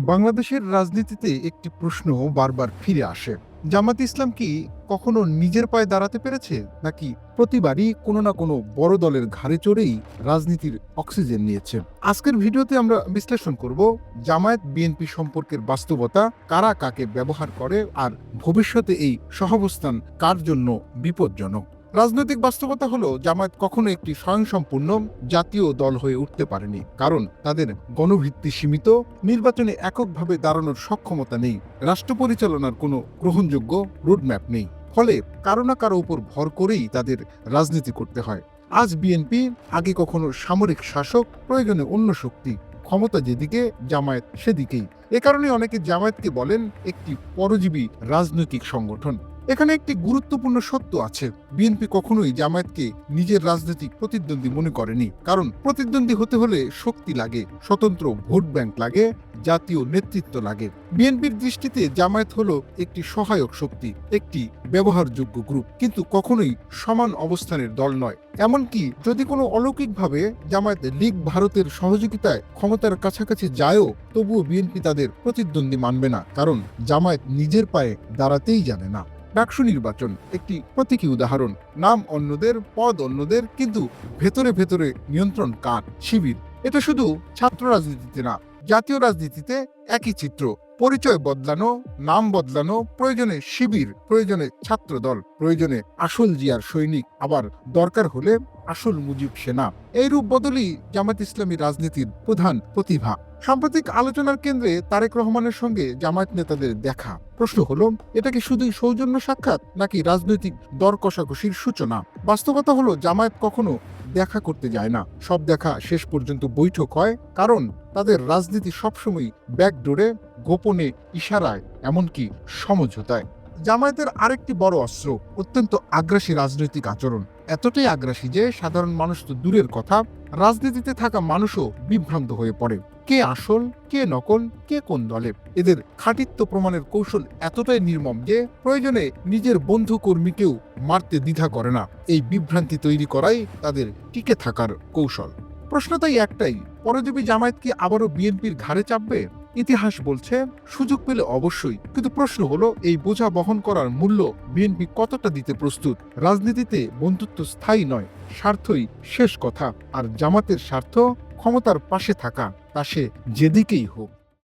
বাংলাদেশের রাজনীতিতে একটি প্রশ্ন বারবার ফিরে আসে। জামাত ইসলাম কি কখনো নিজের পায়ে দাঁড়াতে পেরেছে, নাকি প্রতিবারই কোনো না কোনো বড় দলের ঘাড়ে চড়েই রাজনীতির অক্সিজেন নিয়েছে? আজকের ভিডিওতে আমরা বিশ্লেষণ করব জামায়াত বিএনপি সম্পর্কের বাস্তবতা, কারা কাকে ব্যবহার করে, আর ভবিষ্যতে এই সহাবস্থান কার জন্য বিপজ্জনক। রাজনৈতিক বাস্তবতা হলো জামায়াত কখনো একটি স্বয়ংসম্পূর্ণ জাতীয় দল হয়ে উঠতে পারেনি, কারণ তাদের গণভিত্তি সীমিত, নির্বাচনে এককভাবে দাঁড়ানোর সক্ষমতা নেই, রাষ্ট্র পরিচালনার কোনো গ্রহণযোগ্য রোডম্যাপ নেই। ফলে কারো না কারো উপর ভর করেই তাদের রাজনীতি করতে হয়। আজ বিএনপি, আগে কখনো সামরিক শাসক, প্রয়োজনে অন্য শক্তি, ক্ষমতা যেদিকে জামায়াত সেদিকেই। এ কারণে অনেকে জামায়াতকে বলেন একটি পরজীবী রাজনৈতিক সংগঠন। এখানে একটি গুরুত্বপূর্ণ সত্য আছে, বিএনপি কখনোই জামায়াতকে নিজের রাজনৈতিক প্রতিদ্বন্দ্বী মনে করেনি। কারণ প্রতিদ্বন্দ্বী হতে হলে শক্তি লাগে, স্বতন্ত্র ভোট ব্যাংক লাগে, জাতীয় নেতৃত্ব লাগে। বিএনপির দৃষ্টিতে জামায়াত হলো একটি সহায়ক শক্তি, একটি ব্যবহারযোগ্য গ্রুপ, কিন্তু কখনোই সমান অবস্থানের দল নয়। এমনকি যদি কোনো অলৌকিকভাবে জামায়াত লীগ ভারতের সহযোগিতায় ক্ষমতার কাছাকাছি যায়ও, তবুও বিএনপি তাদের প্রতিদ্বন্দ্বী মানবে না, কারণ জামায়াত নিজের পায়ে দাঁড়াতেই জানে না। ডাকসু নির্বাচন একটি প্রতীকী উদাহরণ। নাম অন্যদের, পদ অন্যদের, কিন্তু ভেতরে ভেতরে নিয়ন্ত্রণ কার? শিবির। এটা শুধু ছাত্র রাজনীতিতে না, জাতীয় রাজনীতিতে একই চিত্র। পরিচয় বদলানো, নাম বদলানো, প্রয়োজনে শিবির, প্রয়োজনে ছাত্রদল, প্রয়োজনে আসল জিয়ার সৈনিক, আবার দরকার হলে আসল মুজিব সেনা। এই রূপ বদলই জামায়াত ইসলামী রাজনীতির প্রধান প্রতিভা। সাম্প্রতিক আলোচনার কেন্দ্রে তারেক রহমানের সঙ্গে জামায়াত নেতাদের দেখা। প্রশ্ন হলো, এটা কি শুধুই সৌজন্য সাক্ষাৎ, নাকি রাজনৈতিক দর কষাকষির সূচনা? বাস্তবতা হলো জামায়াত কখনো দেখা করতে যায় না, সব দেখা শেষ পর্যন্ত বৈঠক হয়, কারণ তাদের রাজনীতি সবসময় ব্যাকডোরে, গোপনে, ইশারায়, এমনকি সমঝোতায়। জামায়াতের আরেকটি বড় অস্ত্র অত্যন্ত আগ্রাসী রাজনৈতিক আচরণ। এতটাই আগ্রাসী যে সাধারণ মানুষ তো দূরের কথা, রাজনীতিতে থাকা মানুষও বিভ্রান্ত হয়ে পড়ে। কে আসল, কে নকল, কে কোন দলে? এদের খাঁটিত্ব প্রমাণের কৌশল এতটাই নির্মম যে প্রয়োজনে নিজের বন্ধু কর্মীকেও মারতে দ্বিধা করে না। এই বিভ্রান্তি তৈরি করাই তাদের টিকে থাকার কৌশল। প্রশ্ন তাই একটাই, পরজীবী জামায়াত কি আবারও বিএনপির ঘাড়ে চাপবে? ইতিহাস বলছে সুযোগ পেলে অবশ্যই, কিন্তু প্রশ্ন হলো এই বোঝা বহন করার মূল্য বিএনপি কতটা দিতে প্রস্তুত। রাজনীতিতে বন্ধুত্ব স্থায়ী নয়, স্বার্থই শেষ কথা, আর জামাতের স্বার্থ ক্ষমতার পাশে থাকা, তা সে যেদিকেই হোক।